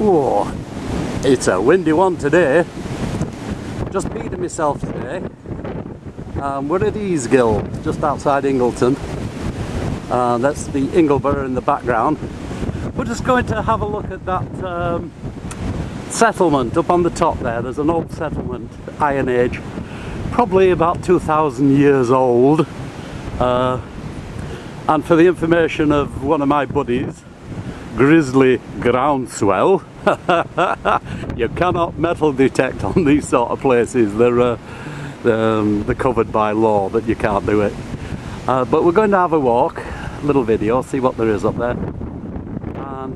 Whoa, it's a windy one today. Just peed myself today. We're at Easegill, just outside Ingleton. That's the Ingleborough in the background. We're just going to have a look at that settlement up on the top there. There's an old settlement, Iron Age, probably about 2,000 years old. And for the information of one of my buddies, Grizzly groundswell, you cannot metal detect on these sort of places. They're covered by law that you can't do it. But we're going to have a walk, a little video, see what there is up there. And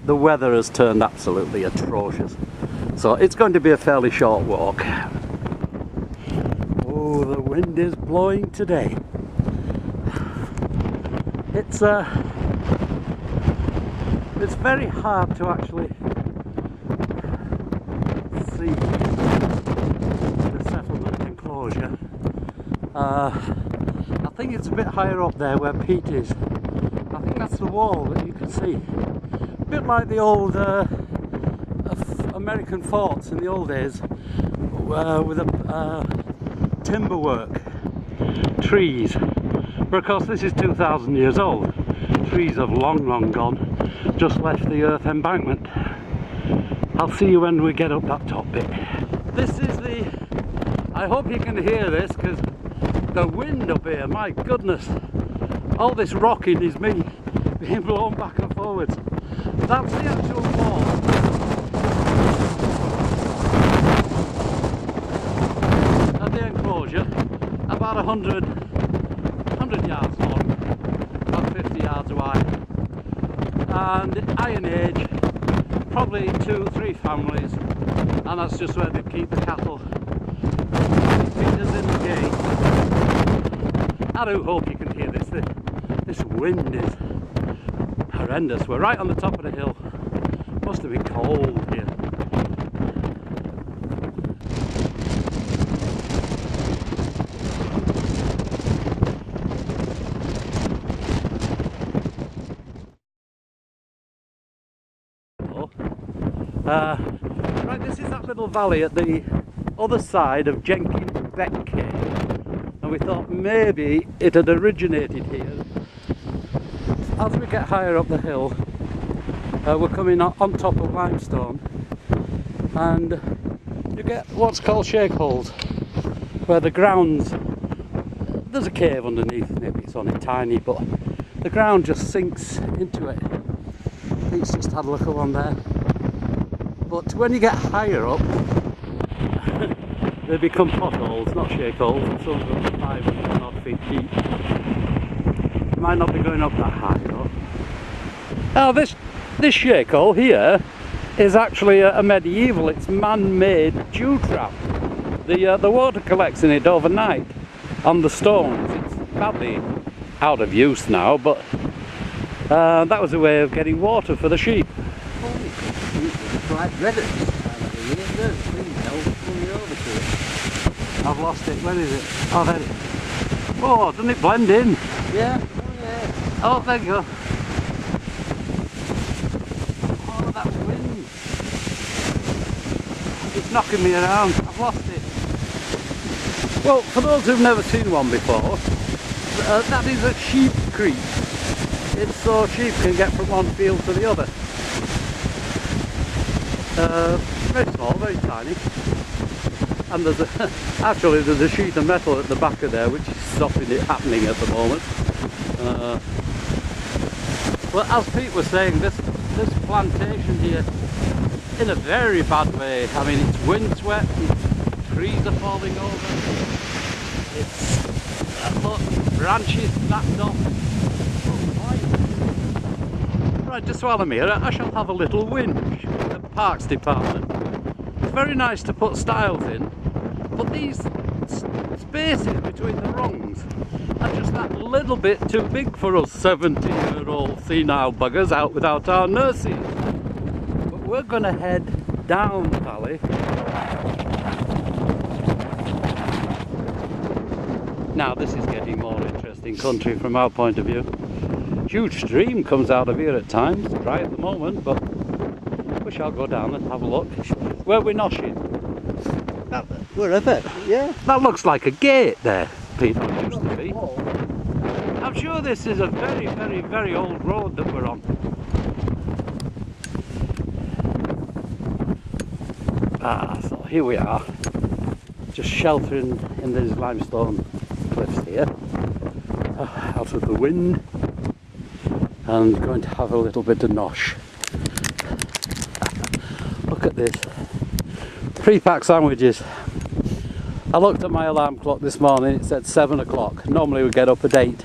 the weather has turned absolutely atrocious, so it's going to be a fairly short walk. Oh, the wind is blowing today. It's very hard to actually see the settlement enclosure. I think it's a bit higher up there where Pete is. I think that's the wall that you can see. A bit like the old American forts in the old days with timber work, trees. But of course this is 2,000 years old. Trees have long gone, just left the earth embankment. I'll see you when we get up that top bit. This is I hope you can hear this, because the wind up here, my goodness. All this rocking is me being blown back and forwards. That's the actual wall. And the enclosure, about 100 yards long, about 50 yards wide. And the Iron Age, probably 2-3 families, and that's just where they keep the cattle. Feeders in the gate. I do hope you can hear this. This wind is horrendous. We're right on the top of the hill. Must have been cold here. Right, this is that little valley at the other side of Jenkin Beck cave, and we thought maybe it had originated here. As we get higher up the hill, we're coming on top of limestone, and you get what's called shake holes, where the ground's, there's a cave underneath, maybe it's only tiny, but the ground just sinks into it. Pete's just had a look at one there. But when you get higher up, they become potholes, not shake holes, and some of them are 500 odd feet deep. Might not be going up that high though. Now this shake hole here is actually a medieval, it's man-made dew trap. The water collects in it overnight on the stones. It's badly out of use now, but that was a way of getting water for the sheep. Like red at this time of the year, there's coming over to it. I've lost it, where is it? Oh, there it is. Oh, doesn't it blend in? Yeah, oh yeah. Oh, there you go. Oh, that wind. It's knocking me around, I've lost it. Well, for those who've never seen one before, that is a sheep creek. It's so sheep can get from one field to the other. Very small, very tiny, and there's a sheet of metal at the back of there which is stopping it happening at the moment. Well, as Pete was saying, this plantation here, in a very bad way. I mean, it's windswept, trees are falling over, it's branches snapped off. Right, just while I'm here, I shall have a little whinge. Parks department. It's very nice to put stiles in, but these spaces between the rungs are just that little bit too big for us 70-year-old senile buggers out without our nurses. But we're going to head down the valley. Now this is getting more interesting country from our point of view. Huge stream comes out of here at times, dry at the moment, but we shall go down and have a look. Where are we noshing? Wherever, yeah. That looks like a gate there, Peter, it used to be. I'm sure this is a very, very, very old road that we're on. So here we are, just sheltering in these limestone cliffs here, out of the wind, and going to have a little bit of nosh. Look at this, pre-packed sandwiches. I looked at my alarm clock this morning, it said 7 o'clock. Normally we get up at 8.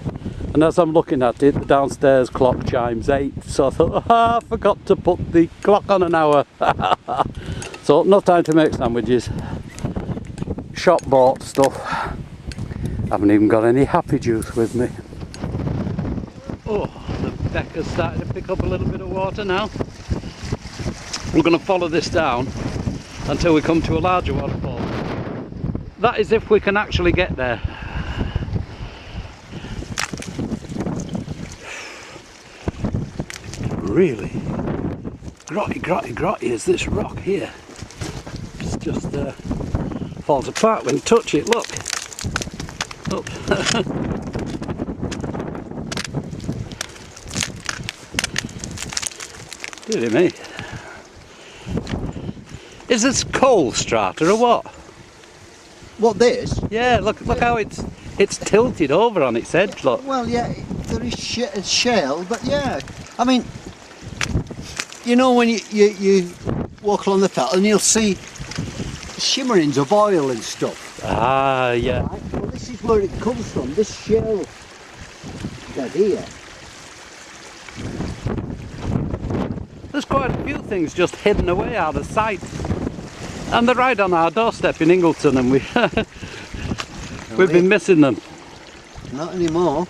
And as I'm looking at it, the downstairs clock chimes 8. So I thought, I forgot to put the clock on an hour. So no time to make sandwiches. Shop bought stuff. Haven't even got any happy juice with me. Oh, the Beck is starting to pick up a little bit of water now. We're going to follow this down until we come to a larger waterfall. That is if we can actually get there. Really grotty is this rock here. It's just falls apart when you touch it, look. Up. Dear me. Is this coal strata or what? What, this? Yeah, look how it's tilted over on its edge, look. Well, yeah, there is shale, but yeah, I mean, you know when you walk along the fell and you'll see shimmerings of oil and stuff. Ah, yeah. Right? Well, this is where it comes from, this shale bed here. There's quite a few things just hidden away out of sight. And they're right on our doorstep in Ingleton, and we've been missing them. Not anymore.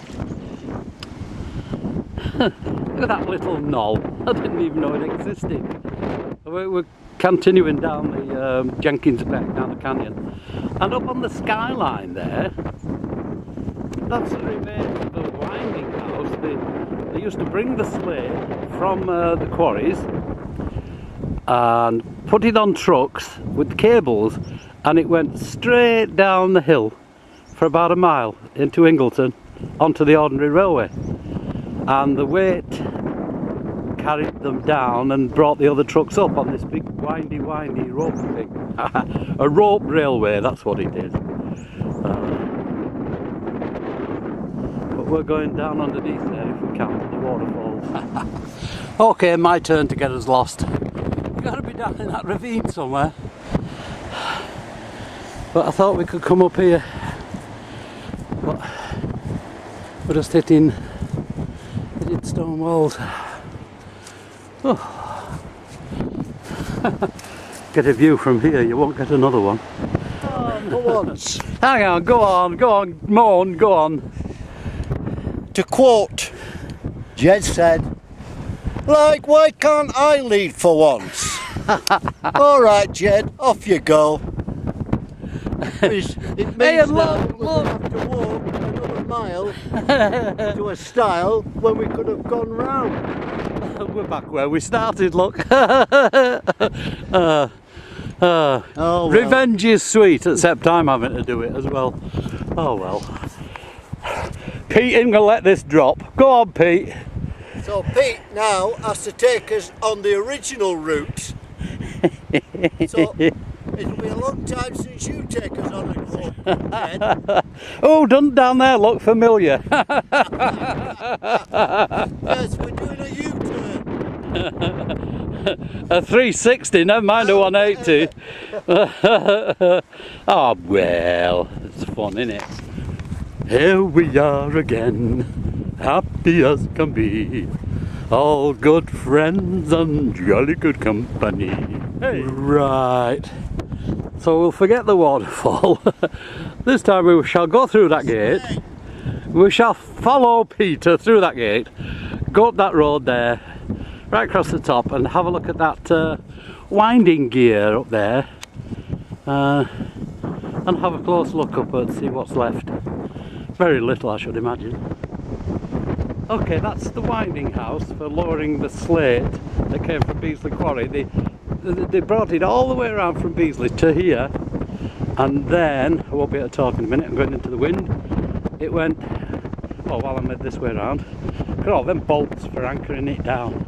Look at that little knoll. I didn't even know it existed. We're continuing down the Jenkin's Beck, down the canyon. And up on the skyline there, that's the remains of the winding house. They used to bring the slate from the quarries and put it on trucks with cables, and it went straight down the hill for about a mile into Ingleton onto the ordinary railway, and the weight carried them down and brought the other trucks up on this big windy rope thing. A rope railway, that's what it is. But we're going down underneath there if we can to the waterfalls. Okay, my turn to get us lost. Got to be down in that ravine somewhere, but I thought we could come up here, but we're just hitting stone walls. Oh. Get a view from here, you won't get another one. For once. Hang on, go on, moan, go on. To quote, Jed said, like, why can't I lead for once? Alright, Jed, off you go. It means look. We'll have to walk another mile to a stile when we could have gone round. We're back where we started, look. Oh, well. Revenge is sweet, except I'm having to do it as well. Oh well. Pete ain't gonna let this drop. Go on, Pete. So Pete now has to take us on the original route. So it'll be a long time since you take us on it home, Jed. Oh, down there look familiar. Yes, we're doing a U-turn. A 360, never mind a 180. Oh well, it's fun, isn't it? Here we are again, happy as can be, all good friends and jolly good company. Hey. Right, so we'll forget the waterfall. This time we shall go through that gate. We shall follow Peter through that gate, go up that road there, right across the top, and have a look at that winding gear up there, and have a close look up and see what's left. Very little, I should imagine. Okay, that's the winding house for lowering the slate that came from Beasley Quarry. they brought it all the way around from Beasley to here, and then, I won't be able to talk in a minute, I'm going into the wind. It went, oh, while I made this way around, look at all them bolts for anchoring it down.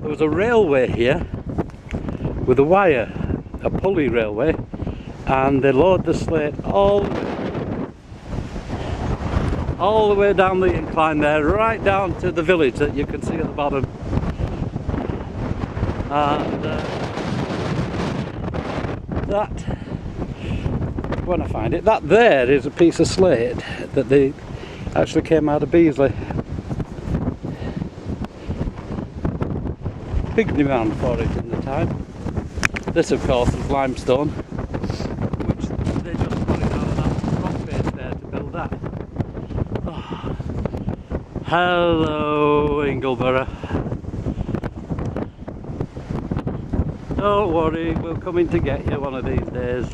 There was a railway here with a wire, a pulley railway, and they load the slate all the way down the incline there, right down to the village that you can see at the bottom. And that, when I find it, that there is a piece of slate that they actually came out of Beasley. Big demand for it in the time. This of course is limestone, which they just put it out of that rock face there to build that. Oh. Hello Ingleborough. Don't worry, we'll come in to get you one of these days.